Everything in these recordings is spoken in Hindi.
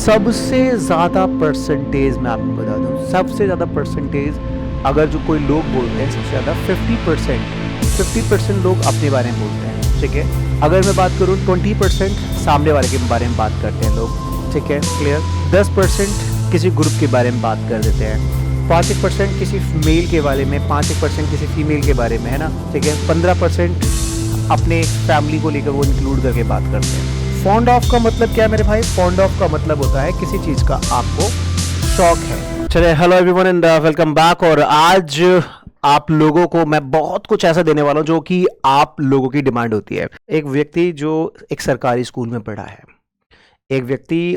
सबसे ज़्यादा परसेंटेज मैं आपको बता दूं, सबसे ज़्यादा परसेंटेज अगर जो कोई लोग बोलते हैं सबसे ज़्यादा 50% लोग अपने बारे में बोलते हैं, ठीक है। अगर मैं बात करूं 20% सामने वाले के बारे में बात करते हैं लोग, ठीक है, क्लियर। 10% किसी ग्रुप के बारे में बात कर देते हैं, 5% किसी मेल के बारे में, 5% किसी फीमेल के बारे में, है ना, ठीक है। 15% अपने फैमिली को लेकर वो इंक्लूड करके बात करते हैं। फॉन्ड ऑफ का मतलब क्या है मेरे भाई? फॉन्ड ऑफ का मतलब होता है किसी चीज का आपको शौक है। चलिए, hello everyone and welcome back. और आज आप लोगों को मैं बहुत कुछ ऐसा देने वाला हूं जो कि आप लोगों की डिमांड होती है। एक व्यक्ति जो एक सरकारी स्कूल में पढ़ा है, एक व्यक्ति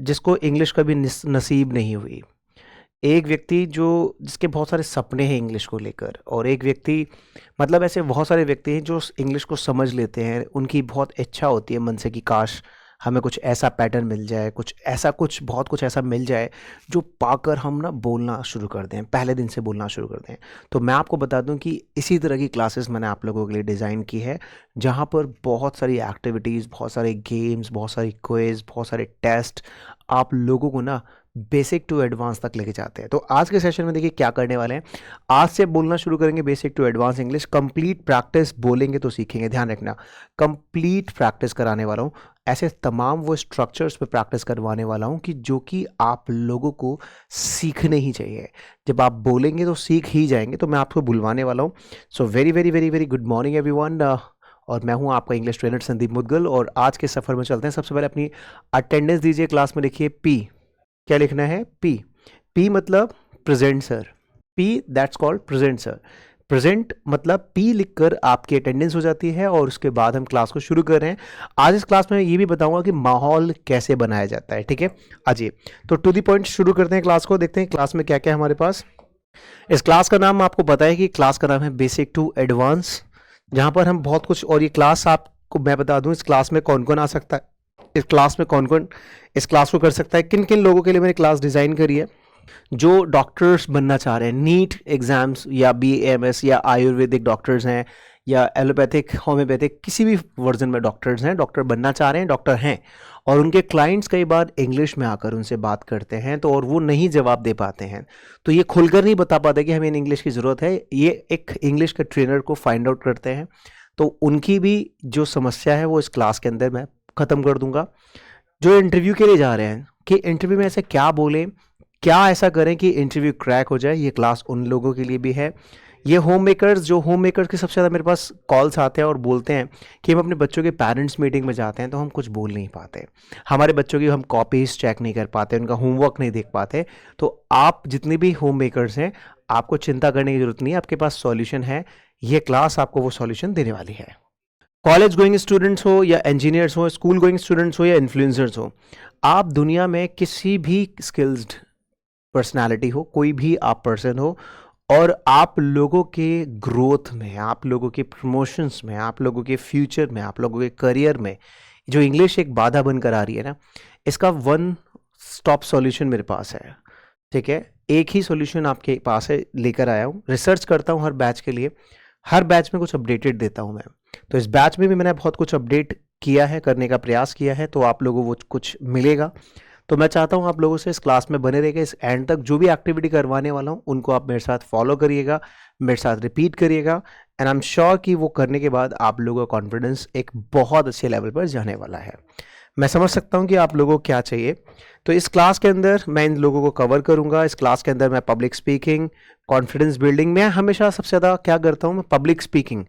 जिसको इंग्लिश कभी नसीब नहीं हुई, एक व्यक्ति जो जिसके बहुत सारे सपने हैं इंग्लिश को लेकर, और एक व्यक्ति, मतलब ऐसे बहुत सारे व्यक्ति हैं जो इंग्लिश को समझ लेते हैं। उनकी बहुत इच्छा होती है मन से कि काश हमें कुछ ऐसा पैटर्न मिल जाए, कुछ ऐसा, कुछ बहुत कुछ ऐसा मिल जाए जो पाकर हम ना बोलना शुरू कर दें, पहले दिन से बोलना शुरू कर दें। तो मैं आपको बता दूं कि इसी तरह की क्लासेस मैंने आप लोगों के लिए डिज़ाइन की है, जहां पर बहुत सारी एक्टिविटीज़, बहुत सारे गेम्स, बहुत सारी क्विज, बहुत सारे टेस्ट आप लोगों को ना बेसिक टू एडवांस तक लेके जाते हैं। तो आज के सेशन में देखिए क्या करने वाले हैं। आज से बोलना शुरू करेंगे basic to advance English. Complete practice, बोलेंगे तो सीखेंगे, ध्यान रखना, कंप्लीट प्रैक्टिस कराने वाला हूँ। ऐसे तमाम वो स्ट्रक्चर्स पे प्रैक्टिस करवाने वाला हूँ कि जो कि आप लोगों को सीखने ही चाहिए। जब आप बोलेंगे तो सीख ही जाएंगे, तो मैं आपको बुलवाने वाला हूँ। So very very very very good morning everyone. और मैं हूँ आपका इंग्लिश ट्रेनर संदीप मुदगल, और आज के सफ़र में चलते हैं। सबसे पहले अपनी अटेंडेंस दीजिए। क्लास में लिखिए पी। क्या लिखना है? पी। पी मतलब present sir. P that's called present sir. Present मतलब पी लिखकर आपकी अटेंडेंस हो जाती है, और उसके बाद हम क्लास को शुरू कर रहे हैं। आज इस क्लास में ये भी बताऊंगा कि माहौल कैसे बनाया जाता है, ठीक है। आइए तो टू दी पॉइंट शुरू करते हैं क्लास को। देखते हैं क्लास में क्या क्या है हमारे पास। इस क्लास का नाम आपको पता है कि क्लास का नाम है बेसिक टू एडवांस, जहां पर हम बहुत कुछ, और ये क्लास आपको मैं बता दूं इस क्लास में कौन कौन आ सकता है, इस क्लास में कौन कौन इस क्लास को कर सकता है, किन किन लोगों के लिए मैंने क्लास डिज़ाइन करी है। जो डॉक्टर्स बनना चाह रहे हैं, नीट एग्जाम्स या BAMS या आयुर्वेदिक डॉक्टर्स हैं, या एलोपैथिक, होम्योपैथिक, किसी भी वर्जन में डॉक्टर्स हैं, डॉक्टर बनना चाह रहे हैं, डॉक्टर हैं, और उनके क्लाइंट्स कई बार इंग्लिश में आकर उनसे बात करते हैं, तो और वो नहीं जवाब दे पाते हैं, तो ये खुलकर नहीं बता पाते कि हमें इंग्लिश की ज़रूरत है। ये एक इंग्लिश के ट्रेनर को फाइंड आउट करते हैं, तो उनकी भी जो समस्या है वो इस क्लास के अंदर मैं ख़त्म कर दूंगा। जो इंटरव्यू के लिए जा रहे हैं कि इंटरव्यू में ऐसे क्या बोलें, क्या ऐसा करें कि इंटरव्यू क्रैक हो जाए, ये क्लास उन लोगों के लिए भी है। ये होम मेकर्स, जो होम मेकर्स के सबसे ज़्यादा मेरे पास कॉल्स आते हैं और बोलते हैं कि हम अपने बच्चों के पेरेंट्स मीटिंग में जाते हैं तो हम कुछ बोल नहीं पाते, हमारे बच्चों की हम कॉपीज चेक नहीं कर पाते, उनका होमवर्क नहीं देख पाते। तो आप जितने भी होम मेकर्स हैं, आपको चिंता करने की ज़रूरत नहीं है, आपके पास सॉल्यूशन है। ये क्लास आपको वो सॉल्यूशन देने वाली है। कॉलेज गोइंग स्टूडेंट्स हो या इंजीनियर्स हो, स्कूल गोइंग स्टूडेंट्स हो या इन्फ्लुएंसर्स हो, आप दुनिया में किसी भी स्किल्ड पर्सनालिटी हो, कोई भी आप पर्सन हो, और आप लोगों के ग्रोथ में, आप लोगों के प्रमोशंस में, आप लोगों के फ्यूचर में, आप लोगों के करियर में जो इंग्लिश एक बाधा बनकर आ रही है ना, इसका वन स्टॉप सॉल्यूशन मेरे पास है, ठीक है। एक ही सॉल्यूशन आपके पास है, लेकर आया हूँ। रिसर्च करता हूँ हर बैच के लिए, हर बैच में कुछ अपडेटेड देता हूँ मैं। तो इस बैच में भी मैंने बहुत कुछ अपडेट किया है, करने का प्रयास किया है, तो आप लोगों को वो कुछ मिलेगा। तो मैं चाहता हूँ आप लोगों से इस क्लास में बने रहिएगा, इस एंड तक। जो भी एक्टिविटी करवाने वाला हूँ उनको आप मेरे साथ फॉलो करिएगा, मेरे साथ रिपीट करिएगा, एंड आई एम श्योर कि वो करने के बाद आप लोगों का कॉन्फिडेंस एक बहुत अच्छे लेवल पर जाने वाला है। मैं समझ सकता हूँ कि आप लोगों को क्या चाहिए। तो इस क्लास के अंदर मैं इन लोगों को कवर करूँगा। इस क्लास के अंदर मैं पब्लिक स्पीकिंग, कॉन्फिडेंस बिल्डिंग, मैं हमेशा सबसे ज़्यादा क्या करता हूँ, मैं पब्लिक स्पीकिंग,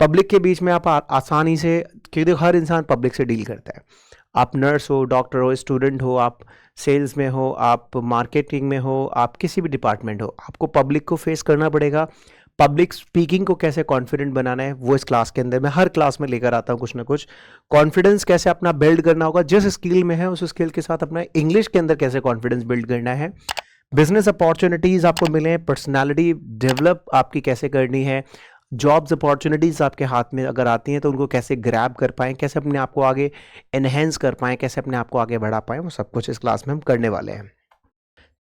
पब्लिक के बीच में आप आसानी से, क्योंकि हर इंसान पब्लिक से डील करता है। आप नर्स हो, डॉक्टर हो, स्टूडेंट हो, आप सेल्स में हो, आप मार्केटिंग में हो, आप किसी भी डिपार्टमेंट हो, आपको पब्लिक को फेस करना पड़ेगा। पब्लिक स्पीकिंग को कैसे कॉन्फिडेंट बनाना है वो इस क्लास के अंदर मैं हर क्लास में लेकर आता हूँ कुछ ना कुछ। कॉन्फिडेंस कैसे अपना बिल्ड करना होगा, जिस स्किल में है उस स्किल के साथ अपना इंग्लिश के अंदर कैसे कॉन्फिडेंस बिल्ड करना है। बिजनेस अपॉर्चुनिटीज़ आपको मिले, पर्सनालिटी डेवलप आपकी कैसे करनी है, जॉब्स अपॉर्चुनिटीज़ आपके हाथ में अगर आती हैं तो उनको कैसे ग्रैब कर पाएँ, कैसे अपने आप को आगे एनहेंस कर पाएँ, कैसे अपने आप को आगे बढ़ा पाएँ, वो सब कुछ इस क्लास में हम करने वाले हैं,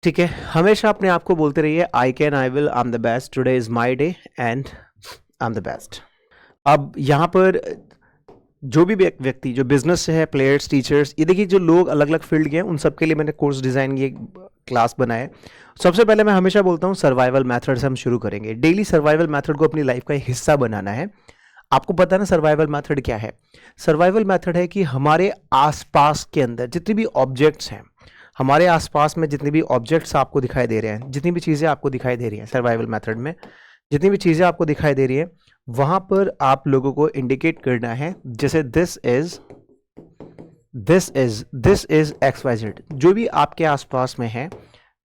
ठीक है। हमेशा अपने आप को बोलते रहिए I can, I will, I am the best, today is my day and I am the best. अब यहाँ पर जो भी व्यक्ति जो बिजनेस से है, प्लेयर्स, टीचर्स, ये देखिए जो लोग अलग अलग फील्ड के हैं उन सबके लिए मैंने कोर्स डिज़ाइन ये क्लास बनाया है। सबसे पहले मैं हमेशा बोलता हूँ सर्वाइवल मेथड से हम शुरू करेंगे। डेली सर्वाइवल मेथड को अपनी लाइफ का एक हिस्सा बनाना है। आपको पता है ना सर्वाइवल मेथड क्या है? सर्वाइवल मेथड है कि हमारे आसपास के अंदर जितनी भी ऑब्जेक्ट्स हैं, हमारे आसपास में जितनी भी ऑब्जेक्ट्स आपको दिखाई दे रहे हैं, जितनी भी चीज़ें आपको दिखाई दे रही हैं सर्वाइवल मेथड में, जितनी भी चीज़ें आपको दिखाई दे रही हैं, वहाँ पर आप लोगों को इंडिकेट करना है, जैसे दिस इज XYZ, जो भी आपके आसपास में है,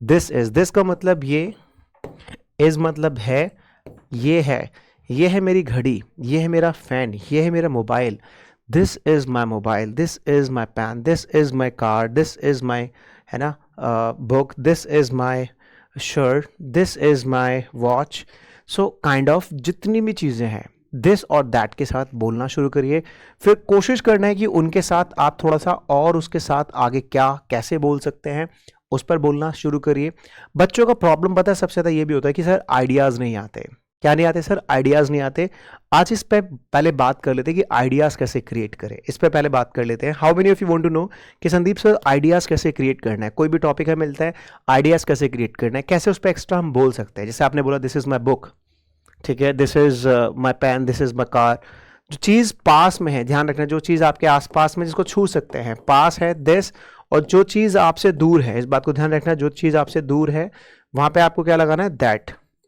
दिस का मतलब ये, इज मतलब है, ये है मेरी घड़ी, ये है मेरा फैन, ये है मेरा mobile, this is my mobile, this is my pan, this is my car, this is my, है ना, book, this is my shirt, this is my watch. So kind of जितनी भी चीज़ें हैं दिस और दैट के साथ बोलना शुरू करिए। फिर कोशिश करना है कि उनके साथ आप थोड़ा सा और उसके साथ आगे क्या कैसे बोल सकते हैं उस पर बोलना शुरू करिए। बच्चों का प्रॉब्लम पता है सबसे ज़्यादा ये भी होता है कि सर आइडियाज़ नहीं आते। क्या नहीं आते सर? आइडियाज़ नहीं आते। आज इस पे पहले बात कर लेते हैं कि आइडियाज़ कैसे क्रिएट करें। इस पे पहले बात कर लेते हैं। How many of you want to know कि संदीप सर आइडियाज़ कैसे क्रिएट करना है? कोई भी टॉपिक है मिलता है, आइडियाज़ कैसे क्रिएट करना है, कैसे उस पर एक्स्ट्रा हम बोल सकते हैं। जैसे आपने बोला दिस इज़ माई बुक, ठीक है, this is my pen, this is my car. जो चीज़ पास में है, ध्यान रखना, जो चीज़ आपके आसपास में जिसको छू सकते हैं, पास है दिस, और जो चीज़ आपसे दूर है, इस बात को ध्यान रखना, जो चीज़ आपसे दूर है वहाँ पे आपको क्या लगाना है?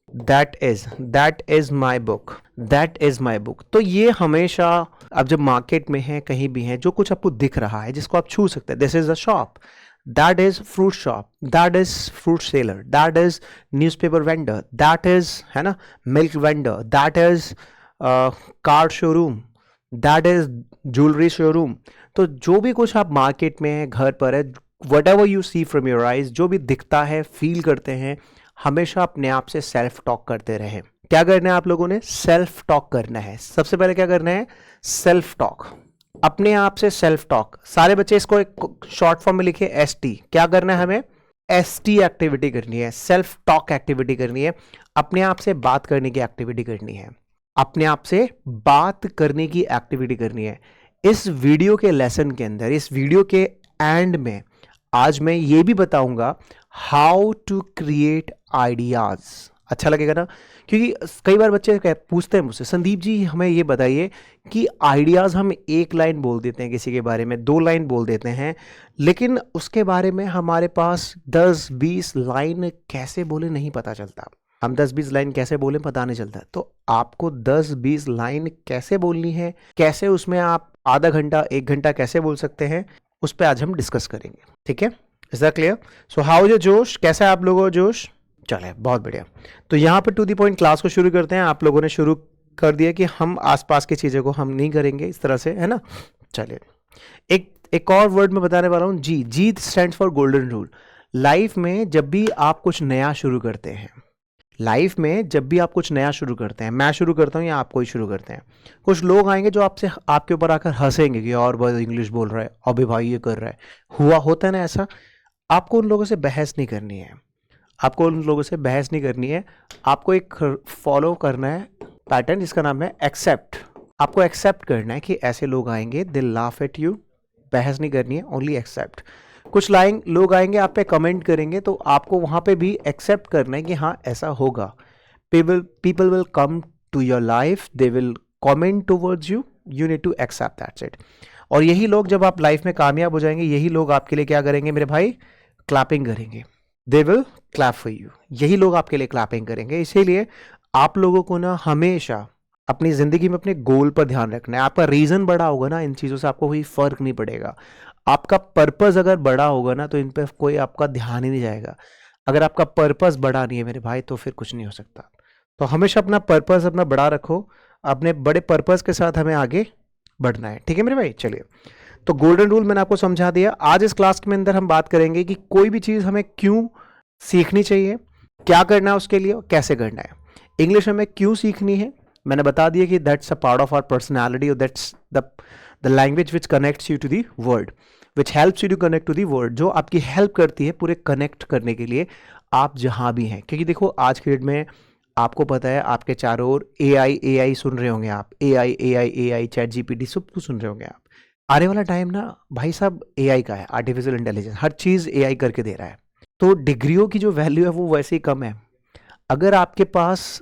That is my book, that is my book. तो ये हमेशा अब जब मार्केट में है, कहीं भी है, जो कुछ आपको दिख रहा है जिसको आप छू सकते हैं, this is a shop, that is fruit shop, that is fruit seller, that is newspaper vendor, that is, है ना, milk vendor, that is car showroom, that is jewellery showroom. तो जो भी कुछ आप मार्केट में है, घर पर है, whatever you see from your eyes, जो भी दिखता है, फील करते हैं, हमेशा अपने आप से सेल्फ टॉक करते रहें। क्या करना है आप लोगों ने? सेल्फ टॉक करना है। सबसे पहले क्या करना है? सेल्फ टॉक, अपने आप से सेल्फ टॉक। सारे बच्चे इसको एक शॉर्ट फॉर्म में लिखे ST। क्या करना है हमें? ST एक्टिविटी करनी है, सेल्फ टॉक एक्टिविटी करनी है, अपने आप से बात करने की एक्टिविटी करनी है, अपने आप से बात करने की एक्टिविटी करनी है। इस वीडियो के लेसन के अंदर, इस वीडियो के एंड में आज मैं ये भी बताऊंगा हाउ टू क्रिएट आइडियाज। अच्छा लगेगा ना? क्योंकि कई बार बच्चे पूछते हैं मुझसे, संदीप जी हमें ये बताइए कि आइडियाज हम एक लाइन बोल देते हैं किसी के बारे में, 2 लाइन बोल देते हैं, लेकिन उसके बारे में हमारे पास 10-20 लाइन कैसे बोले नहीं पता चलता। हम 10-20 लाइन कैसे बोले पता नहीं चलता। तो आपको 10-20 लाइन कैसे बोलनी है, कैसे उसमें आप आधा घंटा 1 घंटा कैसे बोल सकते हैं, उस पर आज हम डिस्कस करेंगे। ठीक है, is that clear? So how is your जोश? कैसा है आप लोगों का जोश? चले, बहुत बढ़िया। तो यहाँ पर टू द पॉइंट क्लास को शुरू करते हैं। आप लोगों ने शुरू कर दिया कि हम आसपास की चीज़ों को हम नहीं करेंगे इस तरह से, है ना? चलिए, एक और वर्ड मैं बताने वाला हूँ, जी stands for golden rule. Life में जब भी आप कुछ नया शुरू करते हैं, लाइफ में जब भी आप कुछ नया शुरू करते हैं, मैं शुरू करता हूँ या आप कोई शुरू करते हैं, कुछ लोग आएंगे जो आपसे आपके ऊपर आकर हंसेंगे कि और बहुत इंग्लिश बोल रहा है, अबे भाई ये कर रहा है, हुआ होता है ना ऐसा। आपको उन लोगों से बहस नहीं करनी है, आपको उन लोगों से बहस नहीं करनी है। आपको एक फॉलो करना है पैटर्न जिसका नाम है एक्सेप्ट। आपको एक्सेप्ट करना है कि ऐसे लोग आएंगे, दे लाफ एट यू, बहस नहीं करनी है, ओनली एक्सेप्ट। कुछ लोग आएंगे आप पे कमेंट करेंगे, तो आपको वहाँ पे भी एक्सेप्ट करना है कि हाँ ऐसा होगा। People will come to your life, they will comment towards you, you need to accept that's it. और यही लोग जब आप लाइफ में कामयाब हो जाएंगे, यही लोग आपके लिए क्या करेंगे मेरे भाई? क्लैपिंग करेंगे। They will clap for you, यही लोग आपके लिए क्लैपिंग करेंगे। इसीलिए आप लोगों को ना हमेशा अपनी ज़िंदगी में अपने गोल पर ध्यान रखना है। आपका रीज़न बड़ा होगा ना, इन चीज़ों से आपको कोई फ़र्क नहीं पड़ेगा। आपका पर्पज़ अगर बड़ा होगा ना, तो इन पर कोई आपका ध्यान ही नहीं जाएगा। अगर आपका पर्पज़ बड़ा नहीं है मेरे भाई, तो फिर कुछ नहीं हो सकता। तो हमेशा अपना पर्पज़ अपना बड़ा रखो, अपने बड़े पर्पज़ के साथ हमें आगे बढ़ना है। ठीक है मेरे भाई? चलिए, तो गोल्डन रूल मैंने आपको समझा दिया। आज इस क्लास के अंदर हम बात करेंगे कि कोई भी चीज़ हमें क्यों सीखनी चाहिए, क्या करना है उसके लिए और कैसे करना है। इंग्लिश हमें क्यों सीखनी है, मैंने बता दिया कि that's a part of our personality, और that's the language which connects you to the world, which helps you to connect to the world, जो आपकी हेल्प करती है पूरे कनेक्ट करने के लिए आप जहाँ भी हैं। क्योंकि देखो आज के डेट में आपको पता है आपके चारों ओर एआई सुन रहे होंगे आप, एआई चैट जीपीटी सब कुछ सुन रहे होंगे आप। आने वाला टाइम ना भाई साहब एआई का है, आर्टिफिशियल इंटेलिजेंस, हर चीज़ एआई करके दे रहा है। तो डिग्रियों की जो वैल्यू है वो वैसे ही कम है। अगर आपके पास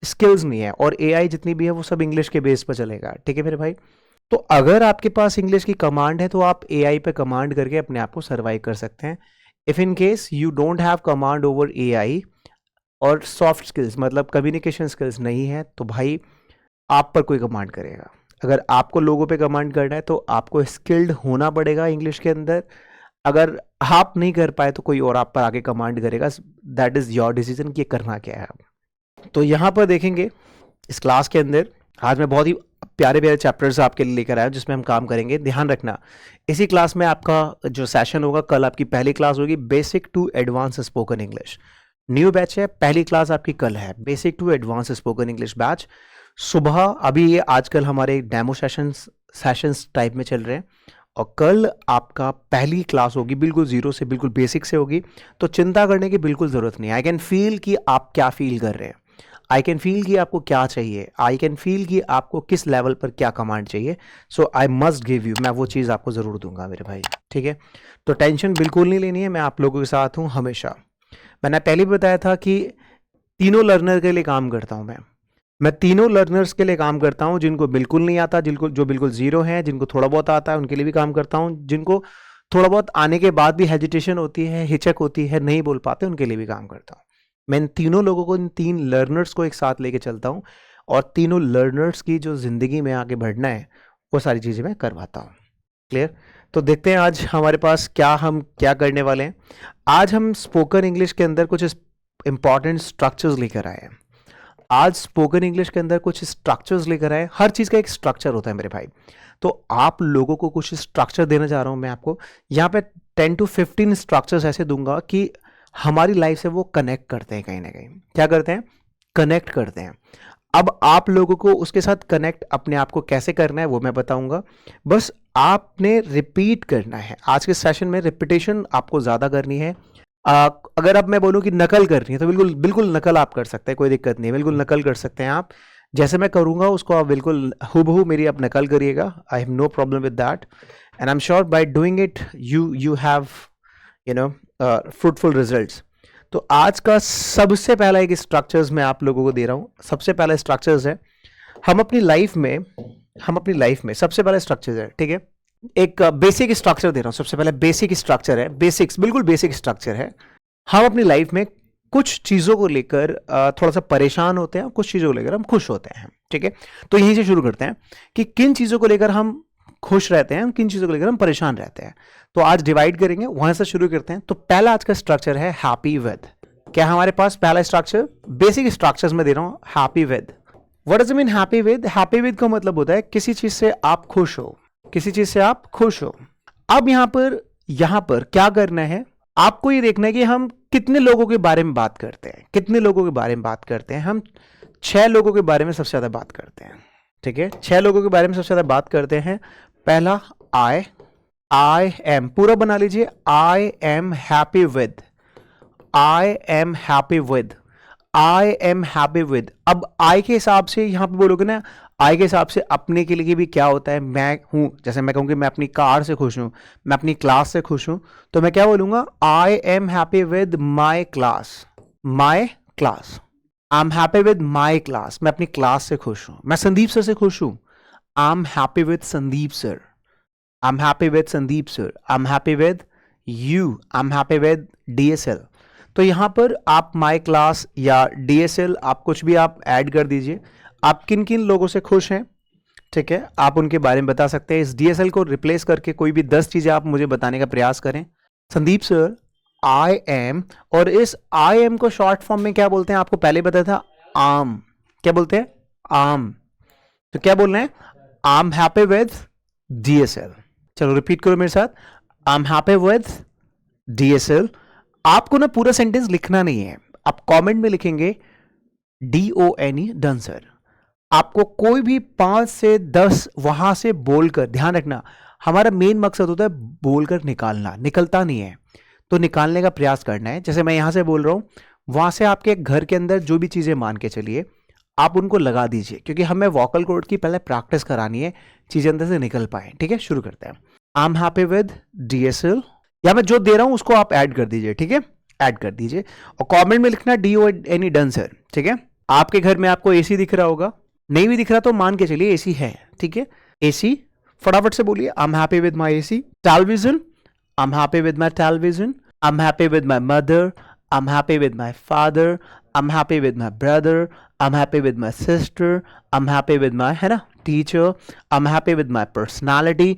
स्किल्स नहीं है, और एआई जितनी भी है वो सब इंग्लिश के बेस पर चलेगा, ठीक है मेरे भाई। तो अगर आपके पास इंग्लिश की कमांड है तो आप एआई पे कमांड करके अपने आप को सर्वाइव कर सकते हैं। If in case you don't have command over AI और सॉफ्ट स्किल्स मतलब कम्युनिकेशन स्किल्स नहीं है, तो भाई आप पर कोई कमांड करेगा। अगर आपको लोगों पे कमांड करना है तो आपको स्किल्ड होना पड़ेगा इंग्लिश के अंदर। अगर आप नहीं कर पाए तो कोई और आप पर आके कमांड करेगा। दैट इज़ योर डिसीजन कि करना क्या है आप। तो यहाँ पर देखेंगे इस क्लास के अंदर आज मैं बहुत ही प्यारे प्यारे चैप्टर्स आपके लिए लेकर आया हूँ जिसमें हम काम करेंगे। ध्यान रखना इसी क्लास में आपका जो सेशन होगा, कल आपकी पहली क्लास होगी basic to advance spoken English. New batch है, पहली क्लास आपकी कल है, basic to advance spoken English batch. सुबह अभी ये आजकल हमारे डेमो सेशंस टाइप में चल रहे हैं, और कल आपका पहली क्लास होगी बिल्कुल जीरो से, बिल्कुल बेसिक से होगी। तो चिंता करने की बिल्कुल ज़रूरत नहीं। आई कैन फील कि आप क्या फील कर रहे हैं, आई कैन फील कि आपको क्या चाहिए, आई कैन फील कि आपको किस लेवल पर क्या कमांड चाहिए। सो आई मस्ट गिव यू, मैं वो चीज़ आपको ज़रूर दूंगा मेरे भाई, ठीक है। तो टेंशन बिल्कुल नहीं लेनी है, मैं आप लोगों के साथ हूँ हमेशा। मैंने पहले भी बताया था कि तीनों लर्नर के लिए काम करता हूँ मैं तीनों लर्नर्स के लिए काम करता हूँ, जिनको बिल्कुल नहीं आता, जो बिल्कुल ज़ीरो है, जिनको थोड़ा बहुत आता है उनके लिए भी काम करता हूँ, जिनको थोड़ा बहुत आने के बाद भी हेजिटेशन होती है, हिचक होती है, नहीं बोल पाते, उनके लिए भी काम करता हूँ। मैं इन तीनों लोगों को, इन तीन लर्नर्स को एक साथ लेके चलता हूँ, और तीनों लर्नर्स की जो ज़िंदगी में आगे बढ़ना है वो सारी चीज़ें मैं करवाता हूँ। क्लियर? तो देखते हैं आज हमारे पास हम क्या करने वाले हैं। आज हम स्पोकन इंग्लिश के अंदर कुछ इंपॉर्टेंट स्ट्रक्चर्स लेकर आए हैं। आज स्पोकन इंग्लिश के अंदर कुछ स्ट्रक्चर्स लेकर आए। हर चीज़ का एक स्ट्रक्चर होता है मेरे भाई, तो आप लोगों को कुछ स्ट्रक्चर देना चाह रहा हूँ मैं आपको। यहाँ पे 10 to 15 स्ट्रक्चर्स ऐसे दूंगा कि हमारी लाइफ से वो कनेक्ट करते हैं, कहीं ना कहीं क्या करते हैं, कनेक्ट करते हैं। अब आप लोगों को उसके साथ कनेक्ट अपने आप को कैसे करना है वो मैं बताऊंगा। बस आपने रिपीट करना है। आज के सेशन में रिपीटेशन आपको ज़्यादा करनी है। अगर अब मैं बोलूं कि नकल करनी है तो बिल्कुल बिल्कुल नकल आप कर सकते हैं, कोई दिक्कत नहीं है, बिल्कुल नकल कर सकते हैं आप। जैसे मैं करूंगा उसको आप बिल्कुल हूबहू मेरी आप नकल करिएगा। I have no problem with that, and I am sure by doing it you have fruitful results. तो आज का सबसे पहला एक स्ट्रक्चर्स मैं आप लोगों को दे रहा हूँ। सबसे पहला स्ट्रक्चर्स है हम अपनी लाइफ में सबसे पहला स्ट्रक्चर है, ठीक है। एक बेसिक स्ट्रक्चर दे रहा हूँ। सबसे पहले बेसिक स्ट्रक्चर है, बेसिक्स बिल्कुल बेसिक स्ट्रक्चर है। हम अपनी लाइफ में कुछ चीज़ों को लेकर थोड़ा सा परेशान होते हैं, कुछ चीज़ों को लेकर हम खुश होते हैं, ठीक है। तो यहीं से शुरू करते हैं कि किन चीज़ों को लेकर हम खुश रहते हैं, किन चीज़ों को लेकर हम परेशान रहते हैं। तो आज डिवाइड करेंगे, वहां से शुरू करते हैं। तो पहला आज का स्ट्रक्चर है हैप्पी विद। क्या हमारे पास पहला स्ट्रक्चर बेसिक स्ट्रक्चर्स में दे रहा हूं, happy with. What does it mean happy with? Happy with का मतलब होता है किसी चीज से आप खुश हो, किसी चीज से आप खुश हो। अब यहां पर क्या करना है, आपको ये देखना है कि हम कितने लोगों के बारे में बात करते हैं। कितने लोगों के बारे में बात करते हैं? हम 6 लोगों के बारे में सबसे ज्यादा बात करते हैं, ठीक है। 6 लोगों के बारे में सबसे ज्यादा बात करते हैं। पहला आई एम, पूरा बना लीजिए, I am happy with, I am happy with, I am happy with. अब आई के हिसाब से यहां पे बोलोगे ना, आई के हिसाब से अपने के लिए भी क्या होता है, मैं हूं, जैसे मैं कहूंगी मैं अपनी कार से खुश हूं, मैं अपनी क्लास से खुश हूं, तो मैं क्या बोलूंगा, I am happy with my class, my class. I am happy with my class, मैं अपनी क्लास से खुश हूं। मैं संदीप सर से खुश हूं, I am happy with Sandeep sir, I am happy with Sandeep sir. I am happy with you, I am happy with DSL। तो यहां पर आप माई क्लास या DSL आप कुछ भी आप ऐड कर दीजिए। आप किन किन लोगों से खुश हैं, ठीक है, आप उनके बारे में बता सकते हैं। इस DSL को रिप्लेस करके कोई भी 10 चीजें आप मुझे बताने का प्रयास करें। संदीप सर आई एम, और इस आई एम को शॉर्ट फॉर्म में क्या बोलते हैं, आपको पहले बताया था, आम। क्या बोलते हैं? आम। तो क्या बोल रहे हैं, I am happy with DSL। चलो रिपीट करो मेरे साथ, I am happy with DSL। आपको ना पूरा सेंटेंस लिखना नहीं है, आप कमेंट में लिखेंगे DONE, डन सर। आपको कोई भी 5 से 10 वहां से बोलकर, ध्यान रखना हमारा मेन मकसद होता है बोलकर निकालना, निकलता नहीं है, तो निकालने का प्रयास करना है। जैसे मैं यहां से बोल रहा हूं, वहां से आपके घर के अंदर जो भी चीजें मान के चलिए आप उनको लगा दीजिए, क्योंकि हमें वोकल कोड की पहले प्रैक्टिस करानी है, चीजें अंदर से निकल पाए। ठीक है, शुरू करते हैं। I am happy with DSL, या मैं जो दे रहा हूं उसको आप ऐड कर दीजिए। ठीक है, ऐड कर दीजिए और कमेंट में लिखना DONE डन सर। ठीक है, आपके घर में आपको AC दिख रहा होगा, नहीं भी दिख रहा तो मान के चलिए AC है। ठीक है, AC फटाफट से बोलिए। I am happy with my AC। Television, I am happy with my television. I am happy with my mother. I'm happy with my father, I'm happy with my brother, I'm happy with my sister, I'm happy with my है ना teacher, I'm happy with my personality।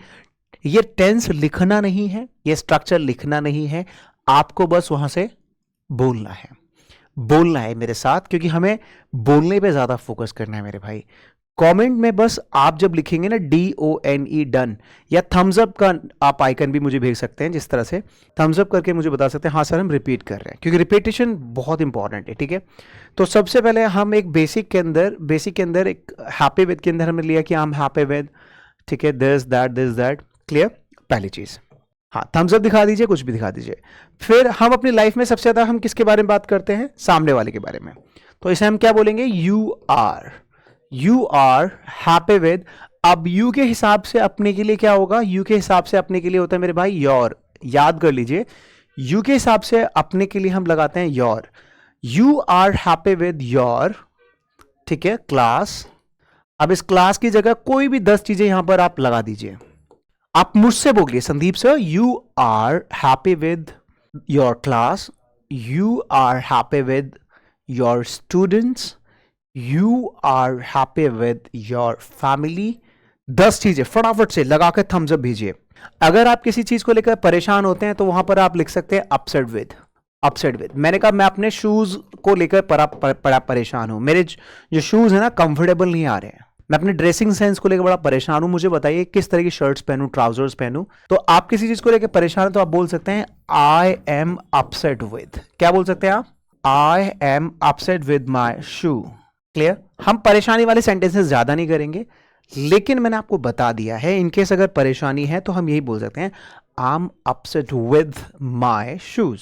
ये टेंस लिखना नहीं है, ये स्ट्रक्चर लिखना नहीं है, आपको बस वहां से बोलना है, बोलना है मेरे साथ, क्योंकि हमें बोलने पे ज्यादा फोकस करना है मेरे भाई। कमेंट में बस आप जब लिखेंगे ना DONE डन, या थम्स अप का आप आइकन भी मुझे भेज सकते हैं, जिस तरह से थम्स अप करके मुझे बता सकते हैं हाँ सर हम रिपीट कर रहे हैं, क्योंकि रिपीटेशन बहुत इंपॉर्टेंट है। ठीक है, तो सबसे पहले हम एक बेसिक के अंदर एक हैप्पी विद के अंदर हमने लिया कि आई एम हैप्पी विद। ठीक है, दिस दैट क्लियर, पहली चीज। हाँ, थम्स अप दिखा दीजिए, कुछ भी दिखा दीजिए। फिर हम अपनी लाइफ में सबसे ज्यादा हम किसके बारे में बात करते हैं? सामने वाले के बारे में। तो इसे हम क्या बोलेंगे? You are happy with. अब यू के हिसाब से अपने के लिए क्या होगा? यू के हिसाब से अपने के लिए होता है मेरे भाई योर। याद कर लीजिए, यू के हिसाब से अपने के लिए हम लगाते हैं your. You are happy with your, ठीक है, क्लास। अब इस क्लास की जगह कोई भी 10 चीजें यहां पर आप लगा दीजिए। आप मुझसे बोलिए Sandeep sir, you are happy with your class, you are happy with your students, you are happy with your family. 10 चीजें फटाफट से लगा के थम्स अप भेजिए। अगर आप किसी चीज को लेकर परेशान होते हैं तो वहां पर आप लिख सकते हैं अपसेट विद। मैंने कहा मैं अपने शूज को लेकर बड़ा परेशान हूं, मेरे जो शूज है ना कंफर्टेबल नहीं आ रहे हैं। मैं अपने ड्रेसिंग सेंस को लेकर बड़ा परेशान हूं, मुझे बताइए किस तरह की शर्ट्स पहनूं, ट्राउजर्स पहनूं। तो आप किसी चीज को लेकर परेशान हैं तो आप बोल सकते हैं आई एम अपसेट विद। क्या बोल सकते हैं आप? I am upset with my shoe. Clear? हम परेशानी वाले सेंटेंसेस ज्यादा नहीं करेंगे, लेकिन मैंने आपको बता दिया है इनकेस अगर परेशानी है तो हम यही बोल सकते हैं I am upset with my shoes,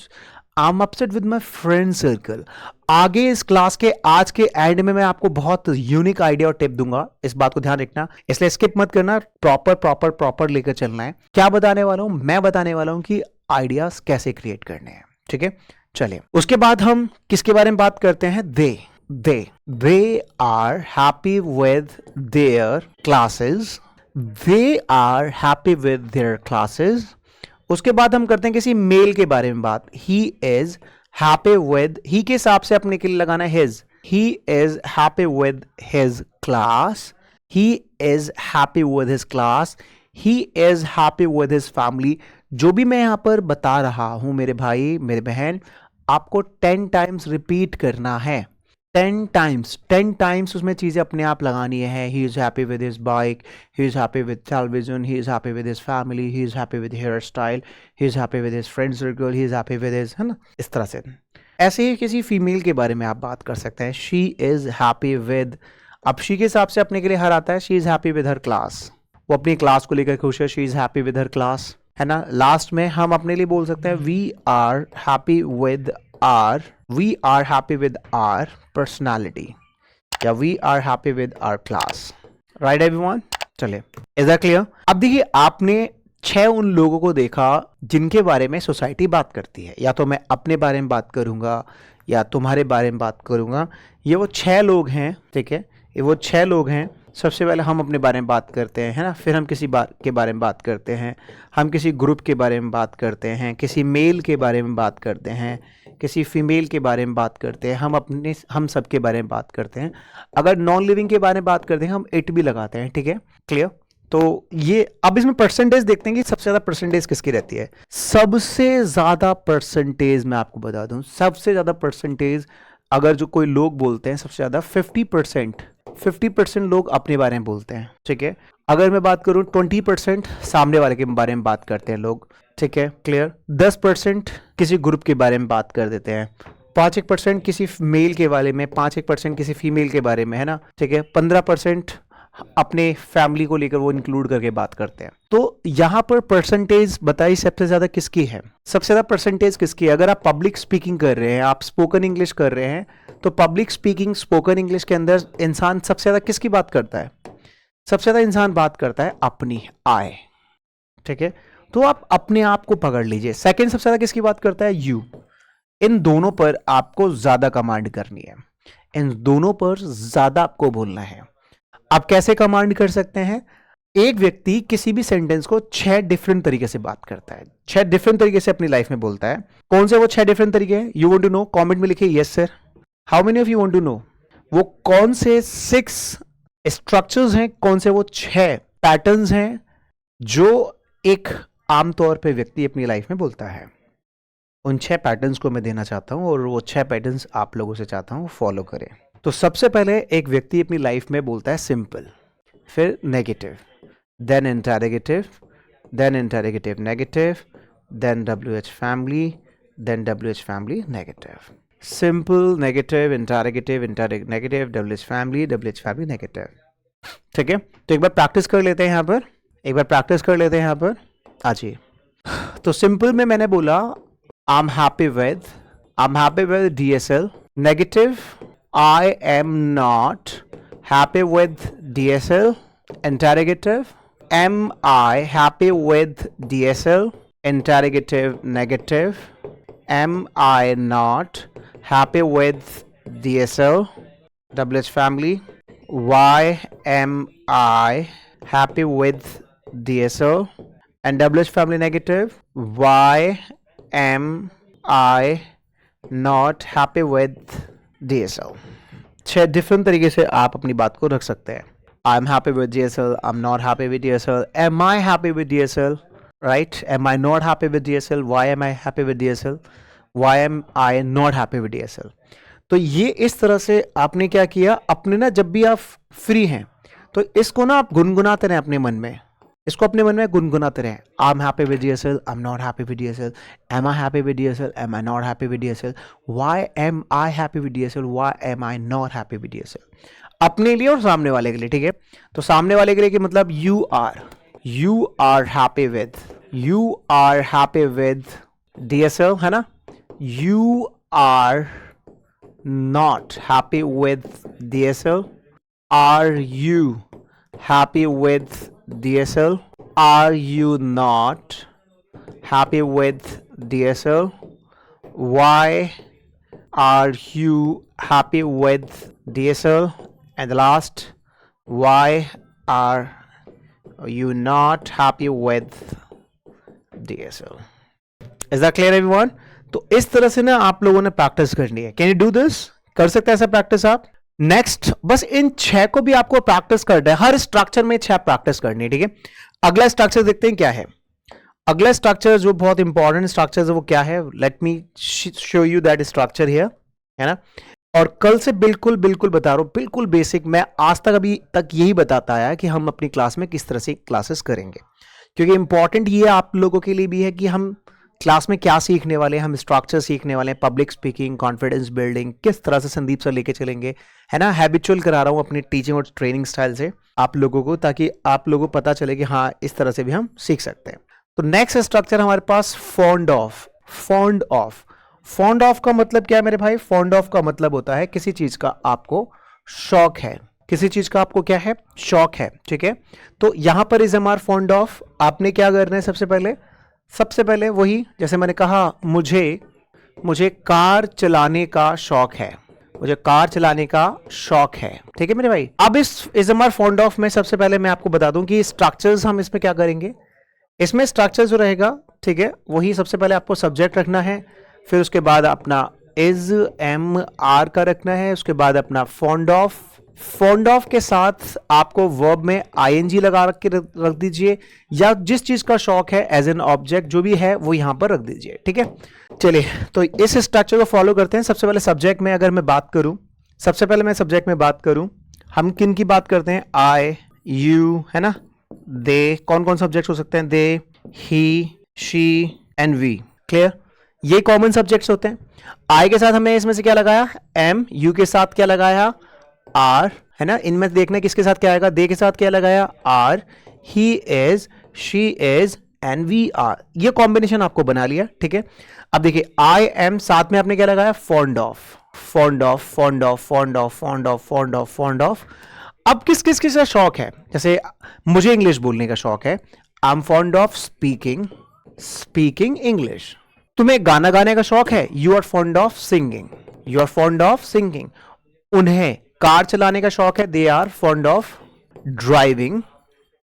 I am upset with my friend circle. आगे इस क्लास के आज के एंड में मैं आपको बहुत यूनिक आइडिया और टिप दूंगा, इस बात को ध्यान रखना, इसलिए स्किप मत करना, प्रॉपर लेकर चलना है। क्या बताने वाला हूं? मैं बताने वाला हूं कि आइडियाज कैसे क्रिएट करने हैं। ठीक है, चलिए उसके बाद हम किसके बारे में बात करते हैं? They are happy with their classes. They are happy with their classes. उसके बाद हम करते हैं किसी मेल के बारे में बात। He is happy with, he के हिसाब से अपने के लिए लगाना है his. He is happy with his class. He is happy with his class. He is happy with his family. जो भी मैं यहां पर बता रहा हूं मेरे भाई मेरे बहन, आपको 10 टाइम्स रिपीट करना है। 10 टाइम्स उसमें चीजें अपने आप लगानी है। He is happy with his bike, he is happy with television, he is happy with his family, he is happy with hair style, he is happy with his friend circle, he is happy with his, है ना, इस तरह से। ऐसे ही किसी फीमेल के बारे में आप बात कर सकते हैं। शी इज हैप्पी विद, अब शी के हिसाब से अपने के लिए हर आता है। She is happy with her class, वो अपनी क्लास को लेकर खुश है। She is happy with her class, है ना। लास्ट में हम अपने लिए बोल सकते हैं we are happy with our personality, या we are happy with our class. Right everyone? चलिए, is that clear? अब देखिए, आपने 6 उन लोगों को देखा जिनके बारे में सोसाइटी बात करती है। या तो मैं अपने बारे में बात करूंगा या तुम्हारे बारे में बात करूंगा। ये वो 6 लोग हैं, ठीक है, ये वो 6 लोग हैं। सबसे पहले हम अपने बारे में बात करते हैं, है ना, फिर हम किसी बात के बारे में बात करते हैं, हम किसी ग्रुप के बारे में बात करते हैं, किसी मेल के बारे में बात करते हैं, किसी फीमेल के बारे में बात करते हैं, हम सब के बारे में बात करते हैं। अगर नॉन लिविंग के बारे में बात करते हैं हम इट भी लगाते हैं। ठीक है, क्लियर? तो ये अब इसमें परसेंटेज देखते हैं कि सबसे ज्यादा परसेंटेज किसकी रहती है। सबसे ज्यादा परसेंटेज मैं आपको बता दूं, सबसे ज्यादा परसेंटेज अगर जो कोई लोग बोलते हैं सबसे ज्यादा 50% लोग अपने बारे में बोलते हैं। ठीक है, अगर मैं बात करूं 20% सामने वाले के बारे में बात करते हैं लोग। ठीक है, क्लियर? 10% किसी ग्रुप के बारे में बात कर देते हैं, 5% किसी मेल के बारे में, 5% किसी फीमेल के बारे में, है ना। ठीक है, 15% अपने फैमिली को लेकर वो इंक्लूड करके बात करते हैं। तो यहाँ पर परसेंटेज बताइए सबसे ज्यादा किसकी है? सबसे ज्यादा परसेंटेज किसकी है? अगर आप पब्लिक स्पीकिंग कर रहे हैं, आप स्पोकन इंग्लिश कर रहे हैं, तो पब्लिक स्पीकिंग स्पोकन इंग्लिश के अंदर इंसान सबसे ज्यादा किसकी बात करता है? सबसे ज्यादा इंसान बात करता है अपनी आय, ठीक है। तो आप अपने आप को पकड़ लीजिए। सेकंड सबसे ज्यादा किसकी बात करता है? यू। इन दोनों पर आपको ज्यादा कमांड करनी है, इन दोनों पर ज्यादा आपको बोलना है। आप कैसे कमांड कर सकते हैं? एक व्यक्ति किसी भी सेंटेंस को 6 डिफरेंट तरीके से बात करता है, 6 डिफरेंट तरीके से अपनी लाइफ में बोलता है। कौन से वो 6 डिफरेंट तरीके हैं? You want to know? Comment में लिखिए yes sir. How many of you want to know? वो कौन से 6 स्ट्रक्चर्स हैं, कौन से वो 6 पैटर्न्स हैं जो एक आमतौर पे व्यक्ति अपनी लाइफ में बोलता है? उन 6 पैटर्न्स को मैं देना चाहता हूं और वो 6 पैटर्न्स आप लोगों से चाहता हूं फॉलो करें। तो सबसे पहले एक व्यक्ति अपनी लाइफ में बोलता है सिंपल, फिर negative, then interrogative, then interrogative negative, then WH family, then WH family negative. Simple, negative, interrogative, negative, WH family negative. ठीक है, तो एक बार प्रैक्टिस कर लेते हैं यहाँ पर, एक बार प्रैक्टिस कर लेते हैं यहाँ पर। आजिए, तो सिंपल में मैंने बोला I'm happy with DSL. Negative, I am not happy with DSL. Interrogative, am I happy with DSL? Interrogative negative, am I not happy with DSL? WH family, why am I happy with DSL? And WH family negative, why am I not happy with DSL? 6 different तरीके से आप अपनी बात को रख सकते हैं। I'm happy with DSL, I'm not happy with DSL, am I happy with DSL, right? Am I not happy with DSL? Why am I happy with DSL? Why am I not happy with DSL? तो ये इस तरह से आपने क्या किया, अपने ना जब भी आप फ्री हैं तो इसको ना आप गुनगुनाते रहें अपने मन में, इसको अपने मन में गुनगुनाते रहें। I'm happy with DSL, I'm not happy with DSL, am I happy with DSL, am I not happy with DSL, why am I happy with DSL, why am I not happy with DSL? अपने लिए और सामने वाले के लिए, ठीक है। तो सामने वाले के लिए कि मतलब you are happy with DSL, है ना। You are not happy with DSL. Are you happy with DSL? Are you not happy with DSL? Why are you happy with DSL? And the last, why are you not happy with DSL? Is that clear everyone? तो इस तरह से ना आप लोगों ने प्रैक्टिस करनी है। Can you do this? कर सकते हैं ऐसा प्रैक्टिस आप? नेक्स्ट, बस इन 6 को भी आपको प्रैक्टिस करना है। हर स्ट्रक्चर में 6 प्रैक्टिस करनी है, ठीक है। अगला स्ट्रक्चर देखते हैं क्या है। अगला स्ट्रक्चर जो बहुत इंपॉर्टेंट स्ट्रक्चर है वो क्या है? Let me show you that structure here, है ना। और कल से बिल्कुल बता रहा हूं, बिल्कुल बेसिक, मैं आज तक अभी तक यही बताता आया कि हम अपनी क्लास में किस तरह से क्लासेस करेंगे, क्योंकि इंपॉर्टेंट ये आप लोगों के लिए भी है कि हम क्लास में क्या सीखने वाले हैं। हम स्ट्रक्चर सीखने वाले हैं, पब्लिक स्पीकिंग, कॉन्फिडेंस बिल्डिंग, किस तरह से संदीप सर लेके चलेंगे, है ना। हैबिचुअल करा रहा हूँ अपनी टीचिंग और ट्रेनिंग स्टाइल से आप लोगों को, ताकि आप लोगों को पता चले कि हाँ इस तरह से भी हम सीख सकते हैं। तो नेक्स्ट स्ट्रक्चर हमारे पास फॉन्ड ऑफ का मतलब क्या है मेरे भाई? फॉन्ड ऑफ का मतलब होता है किसी चीज का आपको शौक है, किसी चीज का आपको क्या है? शौक है, ठीक है। तो यहां पर इज हमारा फॉन्ड ऑफ। आपने क्या करना है? सबसे पहले वही, जैसे मैंने कहा, मुझे कार चलाने का शौक है, मुझे कार चलाने का शौक है, ठीक है मेरे भाई। अब इस हमारा फॉन्ड ऑफ में सबसे पहले मैं आपको बता दूं कि स्ट्रक्चर्स हम इसमें क्या करेंगे। इसमें स्ट्रक्चर जो रहेगा, ठीक है, वही सबसे पहले आपको सब्जेक्ट रखना है, फिर उसके बाद अपना इज एम आर का रखना है, उसके बाद अपना फॉन्ड ऑफ के साथ आपको वर्ब में आईएनजी लगा के रख दीजिए, या जिस चीज का शौक है एज एन ऑब्जेक्ट जो भी है वो यहां पर रख दीजिए, ठीक है। चलिए, तो इस स्ट्रक्चर को फॉलो करते हैं। सबसे पहले सब्जेक्ट में अगर मैं बात करूं, हम किन की बात करते हैं? आई, यू, है ना, दे। कौन कौन सब्जेक्ट हो सकते हैं? दे, ही, शी एंड वी। क्लियर? ये कॉमन सब्जेक्ट्स होते हैं। आई के साथ हमने इसमें से क्या लगाया? एम। यू के साथ क्या लगाया? आर, है ना, इनमें देखना किसके साथ क्या आएगा, दे के साथ क्या लगाया, are, he is, she is and we are, ये कॉम्बिनेशन आपको बना लिया, ठीक है। अब देखिए आई एम, साथ में आपने क्या लगाया, fond of, fond of, fond of, fond of, fond of, fond of, fond of. अब किस किस किस का शौक है, जैसे मुझे इंग्लिश बोलने का शौक है, I am fond of speaking English. तुम्हें गाना गाने का शौक है, you are fond of singing, you are fond of singing. उन्हें कार चलाने का शौक है, they are fond of driving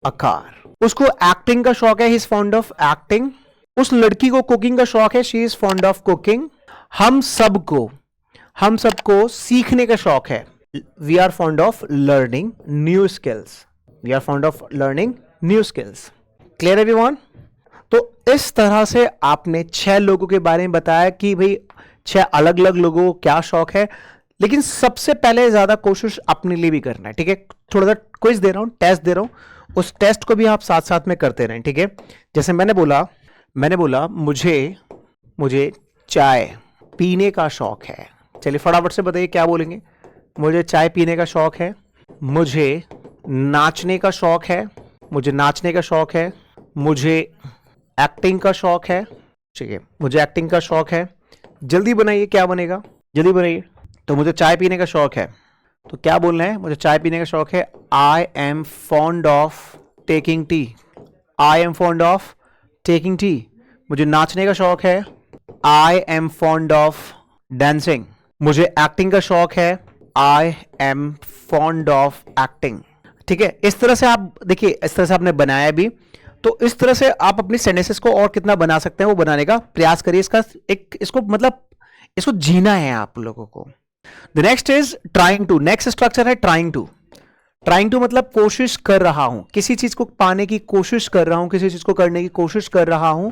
a car. उसको एक्टिंग का शौक है, he is fond of acting. उस लड़की को कुकिंग का शौक है, she is fond of cooking. हम सबको सीखने का शौक है, we are fond of learning new skills, we are fond of learning new skills. Clear everyone? तो इस तरह से आपने 6 लोगों के बारे में बताया कि भाई 6 अलग अलग लोगों को क्या शौक है, लेकिन सबसे पहले ज्यादा कोशिश अपने लिए भी करना है, ठीक है। थोड़ा सा क्विज दे रहा हूं, टेस्ट दे रहा हूं, उस टेस्ट को भी आप साथ साथ में करते रहें, ठीक है। जैसे मैंने बोला मुझे चाय पीने का शौक है। चलिए फटाफट से बताइए क्या बोलेंगे। मुझे चाय पीने का शौक है, मुझे नाचने का शौक है, मुझे नाचने का शौक है, मुझे एक्टिंग का शौक है, ठीक है, मुझे एक्टिंग का शौक है। जल्दी बनाइए, क्या बनेगा, जल्दी बनाइए। तो मुझे चाय पीने का शौक है, तो क्या बोलना है, मुझे चाय पीने का शौक है, I am fond of taking tea, I am fond of taking tea. मुझे नाचने का शौक है, I am fond of dancing. मुझे एक्टिंग का शौक है, I am fond of acting, ठीक है। इस तरह से आप देखिए, इस तरह से आपने बनाया भी, तो इस तरह से आप अपनी सेंटेंसेस को और कितना बना सकते हैं वो बनाने का प्रयास करिए। इसको जीना है आप लोगों को। The next is trying to, next structure है ट्राइंग टू। ट्राइंग टू मतलब कोशिश कर रहा हूं, किसी चीज को पाने की कोशिश कर रहा हूं, किसी चीज को करने की कोशिश कर रहा हूं।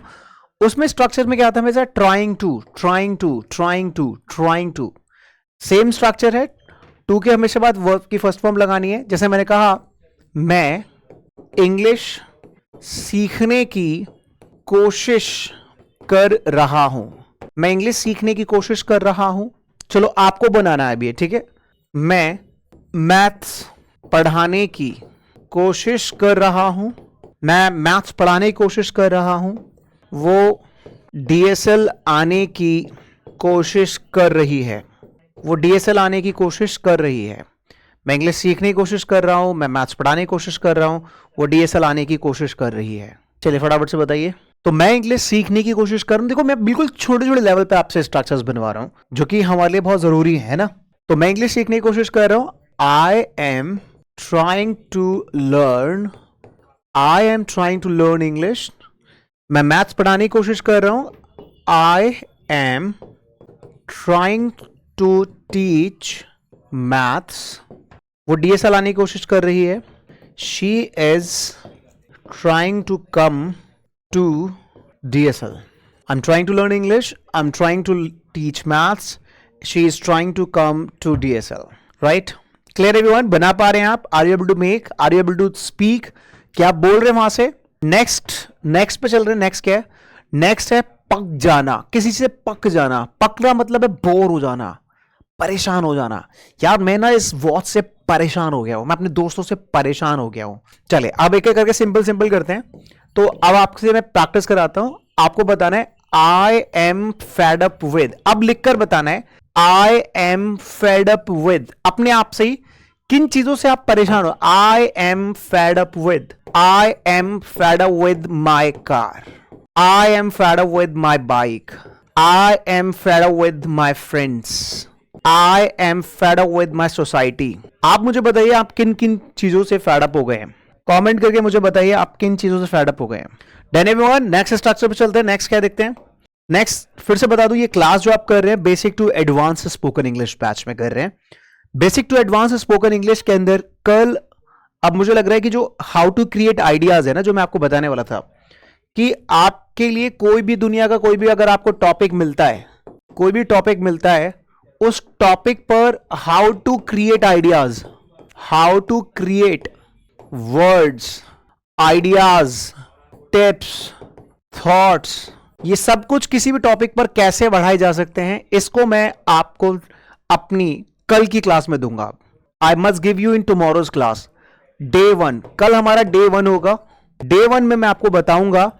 उसमें स्ट्रक्चर में क्या आता है हमेशा, trying to, trying to, trying to, trying to. Same structure है, टू के हमेशा बाद वर्ब की फर्स्ट फॉर्म लगानी है। जैसे मैंने कहा, मैं इंग्लिश सीखने की कोशिश कर रहा हूं, मैं इंग्लिश सीखने की कोशिश कर रहा हूं। चलो आपको बनाना है अभी, ठीक है। मैं मैथ्स पढ़ाने की कोशिश कर रहा हूं, मैं मैथ्स पढ़ाने की कोशिश कर रहा हूं। वो डीएसएल आने की कोशिश कर रही है, वो डीएसएल आने की कोशिश कर रही है। मैं इंग्लिश सीखने की कोशिश कर रहा हूं, मैं मैथ्स पढ़ाने की कोशिश कर रहा हूं, वो डीएसएल आने की कोशिश कर रही है। चलिए फटाफट से बताइए। तो मैं इंग्लिश सीखने की कोशिश कर रहा हूं। देखो मैं बिल्कुल छोटे छोटे लेवल पे आपसे स्ट्रक्चर्स बनवा रहा हूं, जो कि हमारे लिए बहुत जरूरी है ना। तो मैं इंग्लिश सीखने की कोशिश कर रहा हूं, I am trying to learn, I am trying to learn English. मैं मैथ्स पढ़ाने की कोशिश कर रहा हूं, I am trying to teach maths. वो डीएसएल आने की कोशिश कर रही है, she is trying to come to DSL. I'm trying to learn English. I'm trying to teach maths. She is trying to come to DSL. Right? Clear everyone? बना पा रहे हैं आप? Are you able to make? Are you able to speak? क्या आप बोल रहे हैं वहां से? Next पे चल रहे हैं। Next क्या है? Next है पक जाना, किसी से पक जाना। पकना मतलब है बोर हो जाना, परेशान हो जाना। यार मैं ना इस वॉच से परेशान हो गया हूं, मैं अपने दोस्तों से परेशान हो गया हूं। चले अब एक एक करके सिंपल करते हैं। तो अब आपसे मैं प्रैक्टिस कराता हूं, आपको बताना है I am fed up with. अब लिखकर बताना है I am fed up with, अपने आप से ही किन चीजों से आप परेशान हो। I am fed up with, I am fed up with my car, I am fed up with my bike, I am fed up with my friends, I am fed up with my society. आप मुझे बताइए आप किन किन चीजों से फेड अप हो गए हैं, कमेंट करके मुझे बताइए आप किन चीजों से फेड अप हो गए हैं। Done everyone? नेक्स्ट स्ट्रक्चर पे चलते हैं। नेक्स्ट क्या देखते हैं? नेक्स्ट फिर से बता दूं, ये क्लास जो आप कर रहे हैं basic to advance spoken English batch में कर रहे हैं। Basic to advance spoken English के अंदर कल अब मुझे लग रहा है कि जो हाउ टू क्रिएट आइडियाज है ना, जो मैं आपको बताने वाला था कि आपके लिए कोई भी दुनिया का कोई भी अगर आपको टॉपिक मिलता है, कोई भी टॉपिक मिलता है, उस टॉपिक पर how to create ideas, how to create words, ideas, tips, thoughts, ये सब कुछ किसी भी टॉपिक पर कैसे बढ़ाए जा सकते हैं, इसको मैं आपको अपनी कल की क्लास में दूंगा। I must give you in tomorrow's class. Day 1, कल हमारा डे 1 होगा। डे 1 में मैं आपको बताऊंगा,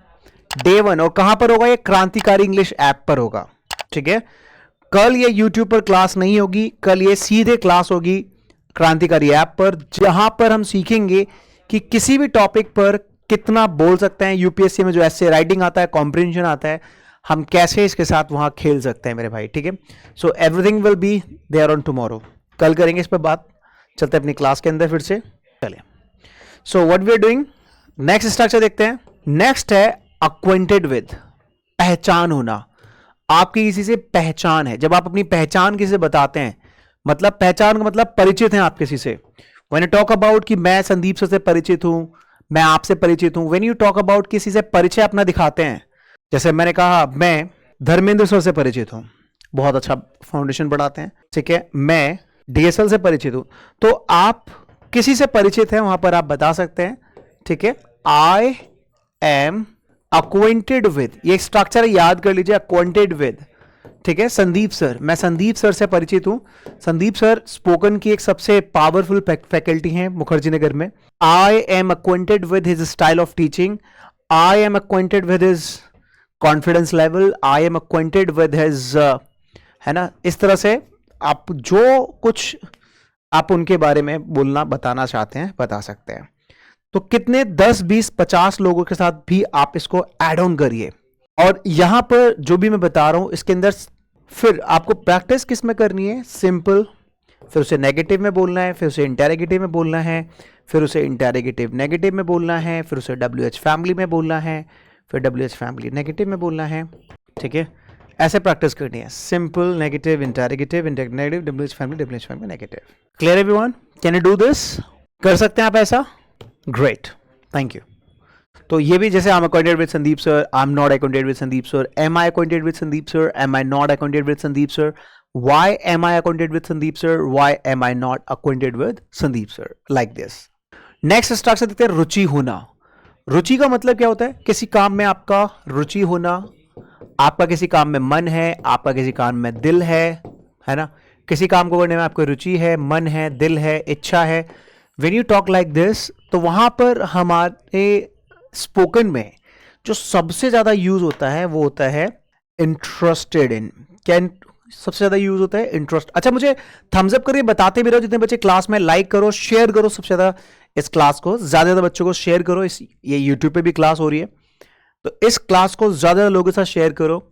डे 1 और कहां पर होगा, ये क्रांतिकारी इंग्लिश ऐप पर होगा। ठीक है, कल ये यूट्यूब पर क्लास नहीं होगी, कल ये सीधे क्लास होगी क्रांतिकारी ऐप पर, जहां पर हम सीखेंगे कि किसी भी टॉपिक पर कितना बोल सकते हैं। यूपीएससी में जो ऐसे राइटिंग आता है, कॉम्प्रिहेंशन आता है, हम कैसे इसके साथ वहां खेल सकते हैं मेरे भाई। ठीक है, so everything will be there on tomorrow. कल करेंगे इस पर बात। चलते हैं अपनी क्लास के अंदर फिर से। चलिए, so what we are doing, next structure देखते हैं। नेक्स्ट है अक्वेंटेड विद, पहचान होना। आपकी किसी से पहचान है, जब आप अपनी पहचान किसी से बताते हैं, मतलब पहचान का मतलब परिचित हैं आप किसी से। व्हेन यू टॉक अबाउट कि मैं संदीप सर से परिचित हूं, मैं आपसे परिचित हूं, व्हेन यू टॉक अबाउट किसी से परिचय अपना दिखाते हैं, जैसे मैंने कहा मैं धर्मेंद्र सर से परिचित हूं, बहुत अच्छा फाउंडेशन पढ़ाते हैं। ठीक है, मैं डीएसएल से परिचित हूं, तो आप किसी से परिचित हैं, वहां पर आप बता सकते हैं। ठीक है, आई एम अक्वेंटेड विद, ये स्ट्रक्चर याद कर लीजिए, अक्वेंटेड विद। ठीक है, संदीप सर, मैं संदीप सर से परिचित हूं। संदीप सर स्पोकन की एक सबसे पावरफुल फैकल्टी हैं मुखर्जी नगर में। आई am acquainted with his style of teaching, I am acquainted with his confidence level, I am acquainted with his, है ना, इस तरह से आप जो कुछ आप उनके बारे में बोलना बताना चाहते हैं बता सकते हैं। तो कितने 10 20 50 लोगों के साथ भी आप इसको ऐड ऑन करिए। और यहां पर जो भी मैं बता रहा हूं इसके अंदर फिर आपको प्रैक्टिस किस में करनी है, सिंपल, फिर उसे नेगेटिव में बोलना है, फिर उसे इंटेरोगेटिव में बोलना है, फिर उसे इंटेरोगेटिव नेगेटिव में बोलना है, फिर उसे WH फैमिली में बोलना है, फिर WH फैमिली नेगेटिव में बोलना है। ठीक है, ऐसे प्रैक्टिस करनी है, simple, negative, interrogative, negative, WH family negative. Clear everyone, can you do this? कर सकते हैं आप ऐसा? Great, thank you. तो ये भी जैसे I am acquainted with Sandeep sir, I am not acquainted with Sandeep sir, am I acquainted with Sandeep sir, am I not acquainted with Sandeep sir, why am I acquainted with Sandeep sir, why am I not acquainted with Sandeep sir, like this. Next structure देखते हैं, रुचि होना। रुचि का मतलब क्या होता है, किसी काम में आपका रुचि होना, आपका किसी काम में मन है, आपका किसी काम में दिल है ना, किसी काम को करने में आपको रुचि है, मन है, दिल है, इच्छा है। When you talk like this, तो वहां पर हमारे स्पोकन में जो सबसे ज्यादा यूज होता है वो होता है इंटरेस्टेड इन। क्या सबसे ज्यादा यूज होता है? इंटरेस्ट। अच्छा, मुझे थम्स अप करिए, बताते भी रहो जितने बच्चे क्लास में, लाइक करो, शेयर करो, सबसे ज्यादा इस क्लास को ज्यादा बच्चों को शेयर करो। ये यूट्यूब पे भी क्लास हो रही है, तो इस क्लास को ज्यादा लोगों के साथ शेयर करो।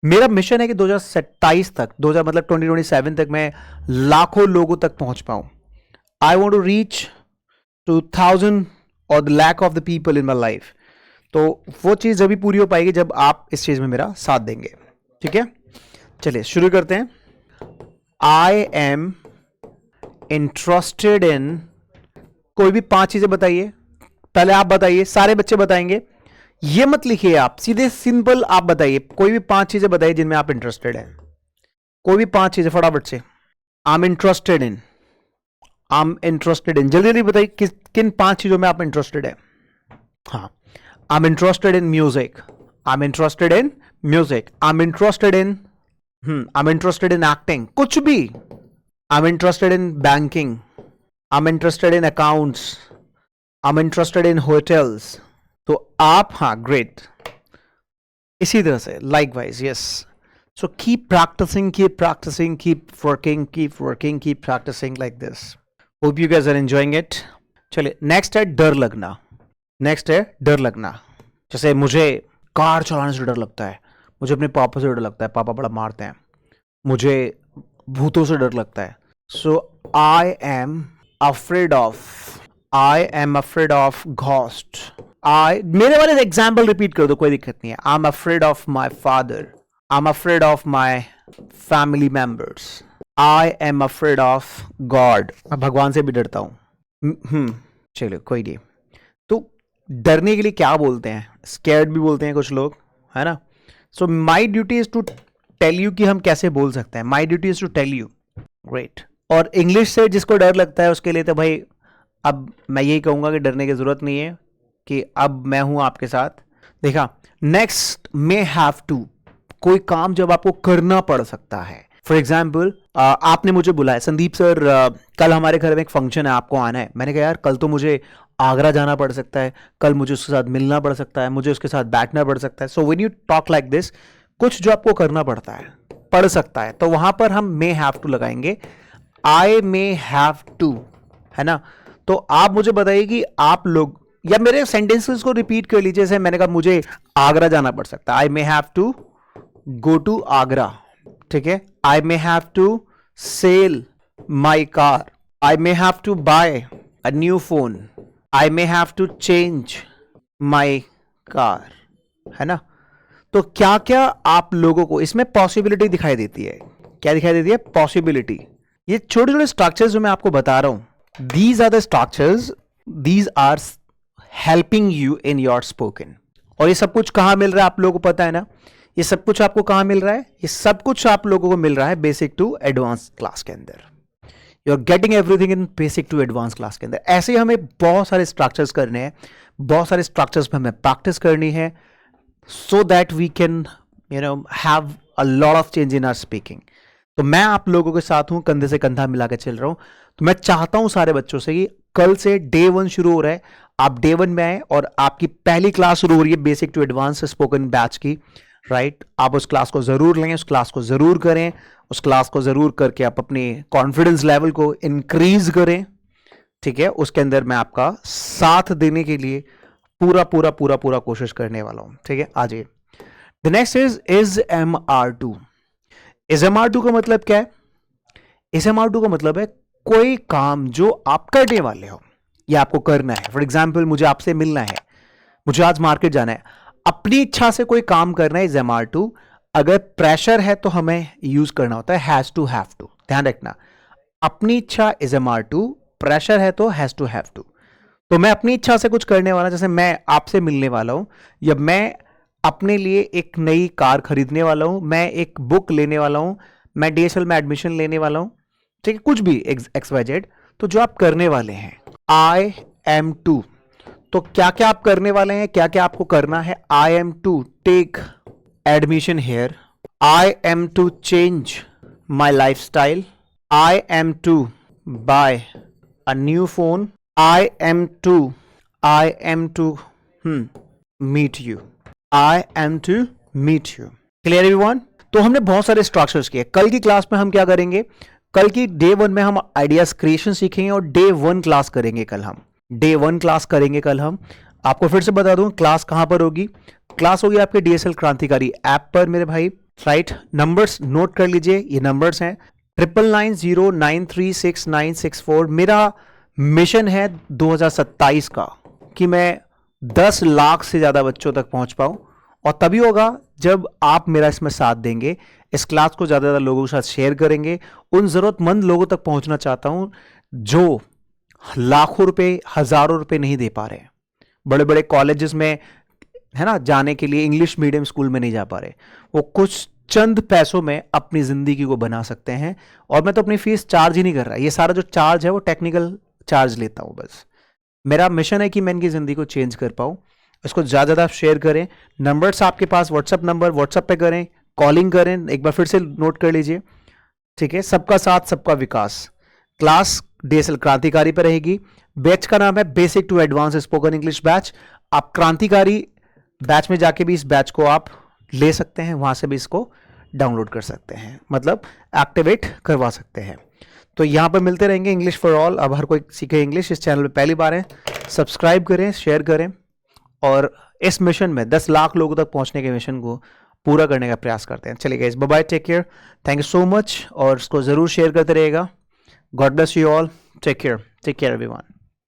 मेरा मिशन है कि 2027 तक, 2027 तक मैं लाखों लोगों तक पहुंच पाऊं। I want to reach to 1000 और the lack of the people in my life. तो वो चीज जब भी पूरी हो पाएगी जब आप इस चीज में मेरा साथ देंगे। ठीक है, चलिए शुरू करते हैं। आई एम इंटरेस्टेड इन, कोई भी 5 चीजें बताइए। पहले आप बताइए, सारे बच्चे बताएंगे, ये मत लिखिए आप, सीधे सिंपल आप बताइए। कोई भी 5 चीजें बताइए जिनमें आप इंटरेस्टेड हैं। कोई भी 5 चीजें फटाफट से। आई am interested in, I am interested इन, जल्दी जल्दी बताइए किन 5 चीजों में आप इंटरेस्टेड है। हाँ, I am interested in music, I am interested in music, I am interested in, I am interested in acting, कुछ भी। I am interested in banking, I am interested in accounts, I am interested in hotels. तो आप, हाँ, ग्रेट, इसी तरह से likewise, yes. So keep practising, keep practising, keep working, keep working, keep practising like this. Hope you guys are enjoying it. चलिए, नेक्स्ट है डर लगना। नेक्स्ट है डर लगना। जैसे मुझे कार चलाने से डर लगता है, मुझे अपने पापा से डर लगता है, पापा बड़ा मारते हैं, मुझे भूतों से डर लगता है। So I am afraid of ghost. मेरे वाले एग्जाम्पल रिपीट कर दो, कोई दिक्कत नहीं है। I am afraid of my father, I am afraid of my family members, I am afraid of God, मैं भगवान से भी डरता हूं। चलो कोई नहीं। तो डरने के लिए क्या बोलते हैं? स्कैर्ड भी बोलते हैं कुछ लोग, है ना। So my duty is to tell you कि हम कैसे बोल सकते हैं। My duty is to tell you, great. और इंग्लिश से जिसको डर लगता है उसके लिए तो भाई, अब मैं यही कहूंगा कि डरने की जरूरत नहीं है, कि अब मैं हूं आपके साथ। देखा, नेक्स्ट, मे हैव टू, कोई काम जब आपको करना पड़ सकता है, फॉर एग्जाम्पल आपने मुझे बुलाया, संदीप सर कल हमारे घर में एक फंक्शन है, आपको आना है। मैंने कहा यार कल तो मुझे आगरा जाना पड़ सकता है, कल मुझे उसके साथ मिलना पड़ सकता है, मुझे उसके साथ बैठना पड़ सकता है। So when you talk like this, कुछ जो आपको करना पड़ता है, पड़ सकता है, तो वहां पर हम मे हैव टू लगाएंगे, आई मे हैव टू, है ना। तो आप मुझे बताइए कि आप लोग, या मेरे सेंटेंसेस को रिपीट कर लीजिए। जैसे मैंने कहा मुझे आगरा जाना पड़ सकता है, I may have to go to Agra, ठीक है। I may have to sell my car, I may have to buy a new phone, I may have to change my car, है ना। तो क्या क्या आप लोगों को इसमें पॉसिबिलिटी दिखाई देती है, क्या दिखाई देती है? पॉसिबिलिटी। ये छोटे छोटे स्ट्रक्चर्स जो मैं आपको बता रहा हूं, these are the structures, these are helping you in your spoken. और ये सब कुछ कहां मिल रहा है आप लोगों को पता है ना? ये सब कुछ आपको कहां मिल रहा है? ये सब कुछ आप लोगों को मिल रहा है बेसिक टू एडवांस क्लास के अंदर। You are getting everything in basic to advance class के अंदर। ऐसे ही हमें बहुत सारे स्ट्रक्चर्स करने हैं, बहुत सारे स्ट्रक्चर्स में हमें प्रैक्टिस करनी है, so that we can have a lot of change in our speaking। तो मैं आप लोगों के साथ हूं, कंधे से कंधा मिला के चल रहा हूं। तो मैं चाहता हूं सारे बच्चों से कि कल से डे 1 शुरू हो रहा है, आप डे 1 में आए और आपकी पहली क्लास शुरू हो रही है basic to advance spoken batch की, राइट। आप उस क्लास को जरूर लें, उस क्लास को जरूर करें, उस क्लास को जरूर करके आप अपने कॉन्फिडेंस लेवल को इंक्रीज करें, ठीक है। उसके अंदर मैं आपका साथ देने के लिए पूरा पूरा पूरा पूरा कोशिश करने वाला हूं, ठीक है। आ जाइए। The next is MR2। MR2 का मतलब क्या है? MR2 का मतलब है कोई काम जो आप करने वाले हो या आपको करना है। फॉर एग्जाम्पल मुझे आपसे मिलना है, मुझे आज मार्केट जाना है, अपनी इच्छा से कोई काम करना है, MR2। अगर प्रेशर है तो हमें यूज करना होता है हैज टू हैव टू। ध्यान रखना, अपनी इच्छा MR2, प्रेशर है तो हैज टू हैव टू। तो मैं अपनी इच्छा से कुछ करने वाला, जैसे मैं आपसे मिलने वाला हूं, या मैं अपने लिए एक नई कार खरीदने वाला हूं, मैं एक बुक लेने वाला हूं, मैं DSL में एडमिशन लेने वाला हूं, ठीक है, कुछ भी XYZ। तो जो आप करने वाले हैं I am to, तो क्या क्या आप करने वाले हैं, क्या क्या आपको करना है? I am to take admission here, I am to change my lifestyle, I am to buy a new phone, I am to meet you, I am to meet you। Clear everyone? तो हमने बहुत सारे स्ट्रक्चर्स किए। कल की क्लास में हम क्या करेंगे? कल की डे 1 में हम आइडियाज क्रिएशन सीखेंगे और डे 1 क्लास करेंगे कल हम। डे 1 क्लास करेंगे कल हम। आपको फिर से बता दूं क्लास कहां पर होगी। क्लास होगी आपके DSL क्रांतिकारी ऐप पर मेरे भाई, राइट। नंबर्स नोट कर लीजिए, ये नंबर्स हैं 9990936964। मेरा मिशन है 2027 का कि मैं 10 लाख से ज्यादा बच्चों तक पहुंच पाऊं, और तभी होगा जब आप मेरा इसमें साथ देंगे, इस क्लास को ज्यादा लोगों के साथ शेयर करेंगे। उन जरूरतमंद लोगों तक पहुंचना चाहता हूं जो लाखों रुपए, हजारों रुपए नहीं दे पा रहे, बड़े बड़े कॉलेजेस में, है ना, जाने के लिए इंग्लिश मीडियम स्कूल में नहीं जा पा रहे, वो कुछ चंद पैसों में अपनी जिंदगी को बना सकते हैं। और मैं तो अपनी फीस चार्ज ही नहीं कर रहा, ये सारा जो चार्ज है वो टेक्निकल चार्ज लेता हूं बस। मेरा मिशन है कि मैं इनकी जिंदगी को चेंज कर पाऊं। इसको ज्यादा ज्यादा शेयर करें। नंबर्स आपके पास व्हाट्सएप नंबर, व्हाट्सएप पे करें, कॉलिंग करें, एक बार फिर से नोट कर लीजिए, ठीक है। सबका साथ सबका विकास। क्लास DSL क्रांतिकारी पर रहेगी। बैच का नाम है basic to advance spoken English batch. आप क्रांतिकारी बैच में जाके भी इस बैच को आप ले सकते हैं, वहां से भी इसको डाउनलोड कर सकते हैं, मतलब एक्टिवेट करवा सकते हैं। तो यहां पर मिलते रहेंगे इंग्लिश फॉर ऑल। अब हर कोई सीखे इंग्लिश। इस चैनल पे पहली बार है, सब्सक्राइब करें, शेयर करें, और इस मिशन में 10 लाख लोगों तक पहुंचने के मिशन को पूरा करने का प्रयास करते हैं। चलिए guys, bye bye, take care, thank you so much, और इसको जरूर शेयर करते रहिएगा। God bless you all, take care everyone.